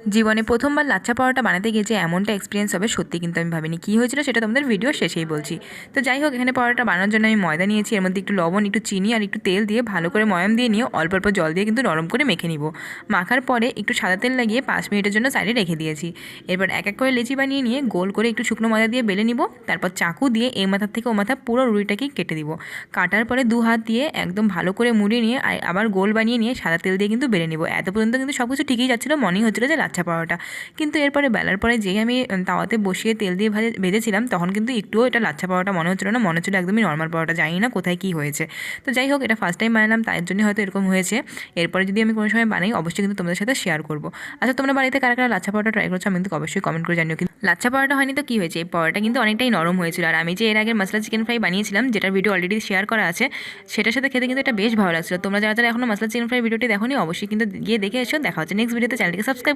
জীবনে প্রথমবার লাচ্ছা পরোটা বানাতে গিয়ে যে এমনটা এক্সপিরিয়েন্স হবে সত্যি কিন্তু আমি ভাবিনি। কী হয়েছিল সেটা তোমাদের ভিডিও শেষেই বলছি। তো যাই হোক, এখানে পরোটা বানানোর জন্য আমি ময়দা নিয়েছি, এর মধ্যে একটু লবণ, একটু চিনি আর একটু তেল দিয়ে ভালো করে ময়াম দিয়ে নিয়ে অল্প অল্প জল দিয়ে কিন্তু নরম করে মেখে নিব। মাখার পরে একটু সাদা তেল লাগিয়ে 5 মিনিটের জন্য সাইডে রেখে দিয়েছি। এরপর এক এক করে লেচি বানিয়ে নিয়ে গোল করে একটু শুকনো ময়দা দিয়ে বেলে নিব। তারপর চাকু দিয়ে এই মাথার থেকে ও মাথা পুরো রুটিটাকেই কেটে দিব। কাটার পরে 2 হাত দিয়ে একদম ভালো করে মুড়িয়ে নিয়ে আবার গোল বানিয়ে নিয়ে সাদা তেল দিয়ে কিন্তু বেলে নিব। এত পর্যন্ত কিন্তু সব কিছু ঠিকই যাচ্ছিলো, মনেই হচ্ছিলো যে লাচ্ছা পরোটা। কিন্তু এরপরে বেলার পরে যেই আমি তাওয়াতে বসিয়ে তেল দিয়ে ভেজেছিলাম, তখন কিন্তু একটুও এটা লাচ্ছা পরোটা মনে হচ্ছিলো না, মনে হচ্ছিল একদমই নর্মাল পরোটা। জানি না কোথায় কী হয়েছে। তো যাই হোক, এটা ফার্স্ট টাইম বানালাম, তাই জন্য হয়তো এরকম হয়েছে। এরপরে যদি আমি কোনো সময় বানাই অবশ্যই কিন্তু তোমাদের সাথে শেয়ার করবো। আচ্ছা, তোমরা বাড়িতে কারা কারা লাচ্ছা পরোটা ট্রাই করছো আমি কিন্তু অবশ্যই কমেন্ট করে জানিও। কিন্তু লাচ্ছা পরোটা হয়নি তো কী হয়েছে, এই পরোটা কিন্তু অনেকটাই নরম হয়েছিল। আর আমি যে এর আগে মশলা চিকেন ফ্রাই বানিয়েছিলাম, যেটার ভিডিও অলরেডি শেয়ার করা আছে, সেটার সাথে খেতে কিন্তু এটা বেশ ভালো লাগছিল। তোমরা যারা যারা এখনো মশলা চিকেন ফ্রাই ভিডিওটি দেখোনি অবশ্যই কিন্তু গিয়ে দেখে এসো। দেখা হচ্ছে নেক্সট ভিডিওতে। চ্যানেলটিকে সাবস্ক্রাইব